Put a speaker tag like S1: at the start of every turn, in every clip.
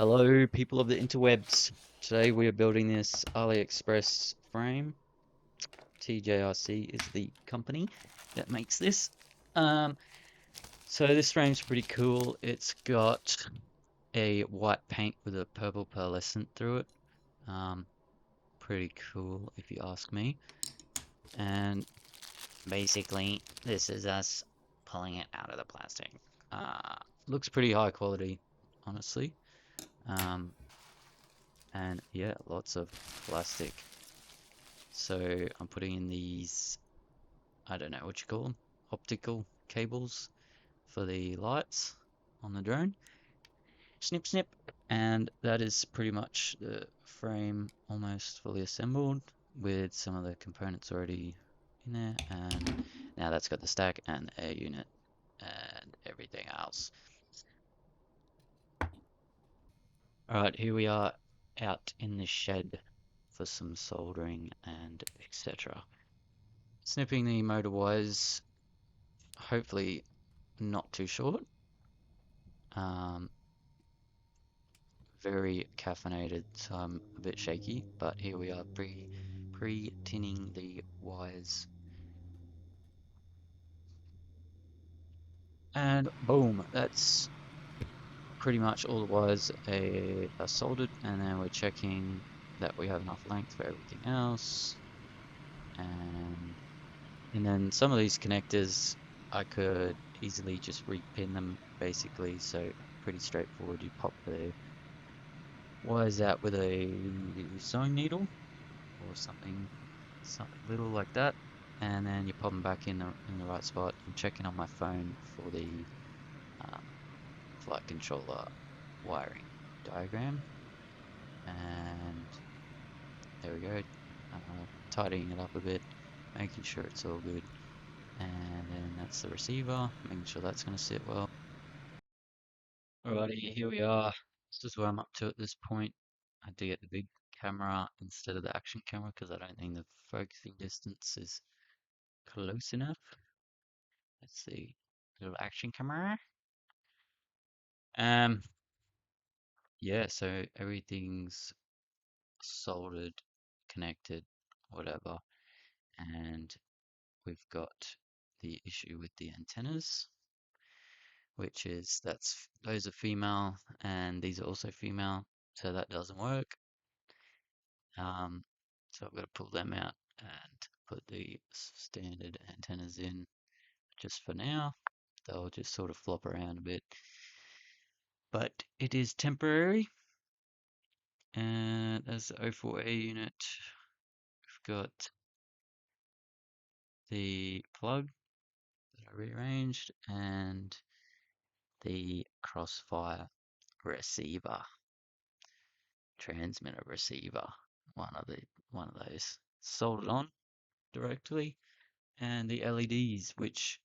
S1: Hello, people of the interwebs. Today we are building this AliExpress frame. TJRC is the company that makes this. Um, so this frame's pretty cool. It's got a white paint with a purple pearlescent through it. Um, Pretty cool if you ask me. And basically, this is us pulling it out of the plastic. Looks pretty high quality, honestly. Um, and yeah, lots of plastic. So I'm putting in these, I don't know what you call them, optical cables for the lights on the drone. Snip, snip. And that is pretty much the frame almost fully assembled with some of the components already in there. And now that's got the stack and the air unit and everything else. All right, here we are out in the shed for some soldering and etc. Snipping the motor wires, hopefully not too short. Um, Very caffeinated, so I'm a bit shaky, but here we are pre-tinning the wires. And boom, that's pretty much all the wires are soldered, and then we're checking that we have enough length for everything else. And then some of these connectors I could easily just repin them basically, so pretty straightforward. You pop the wires out with a sewing needle or something little like that, and then you pop them back in the right spot. I'm checking on my phone for the um, flight controller wiring diagram, and there we go. Tidying it up a bit, making sure it's all good, and then that's the receiver, making sure that's going to sit well. Alrighty, here we are. This is where I'm up to at this point. I had to get the big camera instead of the action camera because I don't think the focusing distance is close enough. Let's see. Little action camera. Um, yeah, so everything's soldered, connected, whatever. And we've got the issue with the antennas, which is those are female and these are also female, so that doesn't work. Um, so I've got to pull them out and put the standard antennas in just for now. They'll just sort of flop around a bit, but it is temporary. And as the O4A unit, we've got the plug that I rearranged and the crossfire receiver, transmitter receiver, one of those soldered on directly, and the LEDs, which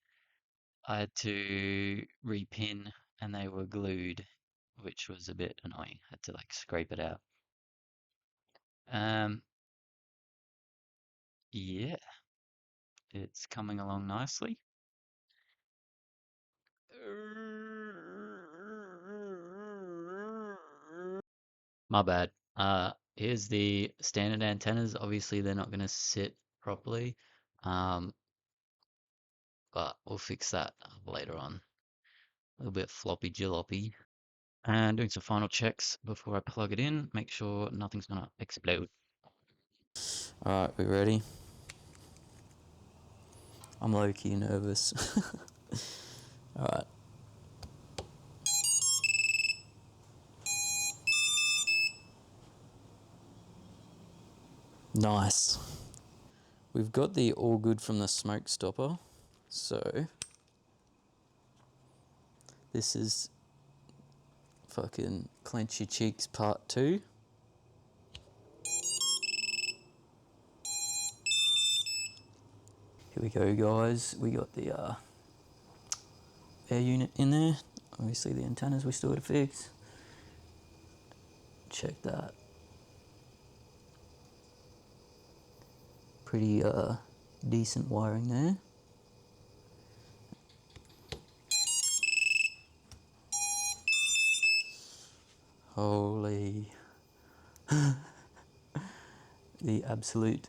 S1: I had to repin and they were glued, which was a bit annoying. I had to like scrape it out. Um, yeah, it's coming along nicely. My bad. Here's the standard antennas. Obviously, they're not going to sit properly, um, but we'll fix that later on. A little bit floppy jalopy. And doing some final checks before I plug it in. Make sure nothing's going to explode. All right, we ready? I'm low-key nervous. All right. Nice. We've got the all good from the smoke stopper. So this is fucking clench your cheeks part 2. Here we go, guys. We got the air unit in there. Obviously the antennas we still got to fix. Check that. Pretty decent wiring there. Holy. The absolute.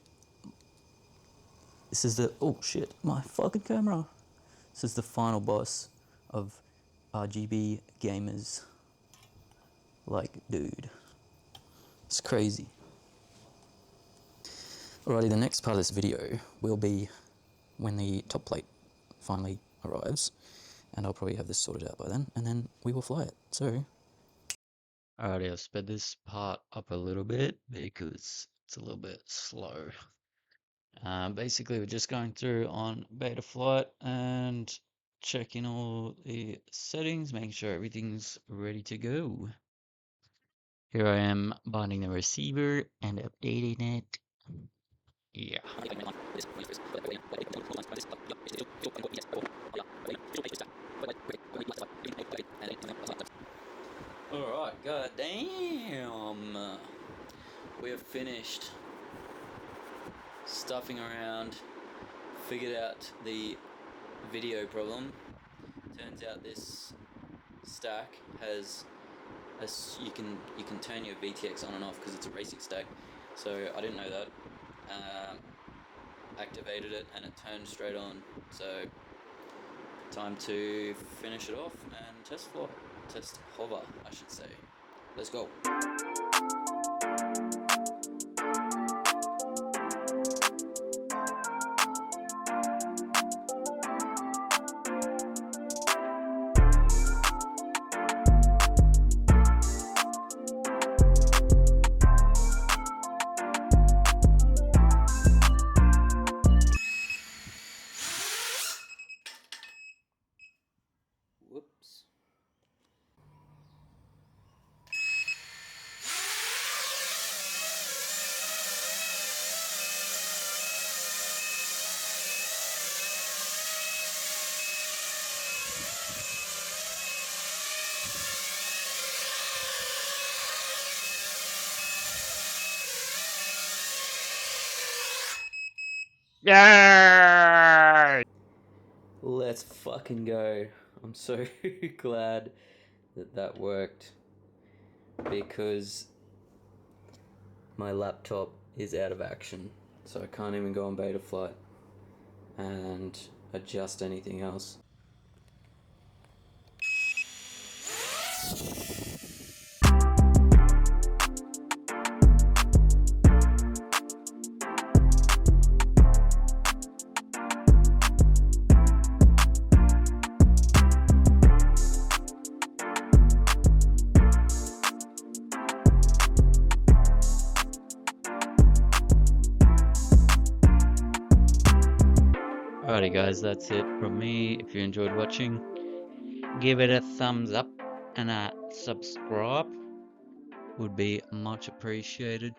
S1: This is the. Oh shit, my fucking camera. This is the final boss of RGB gamers. Like, dude. It's crazy. Alrighty, the next part of this video will be when the top plate finally arrives, and I'll probably have this sorted out by then, and then we will fly it. So, alrighty, I've sped this part up a little bit because it's a little bit slow. Basically, we're just going through on Betaflight and checking all the settings, making sure everything's ready to go. Here I am binding the receiver and updating it. Yeah. Alright, goddamn. We have finished stuffing around, figured out the video problem. Turns out this stack has you can turn your VTX on and off because it's a racing stack. So I didn't know that. Activated it and it turned straight on. So time to finish it off and test hover, I should say. Let's go. Whoops. Yay! Let's fucking go. I'm so glad that that worked because my laptop is out of action, so I can't even go on Betaflight and adjust anything else. Alrighty guys, that's it from me. If you enjoyed watching, give it a thumbs up and a subscribe would be much appreciated.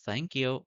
S1: Thank you.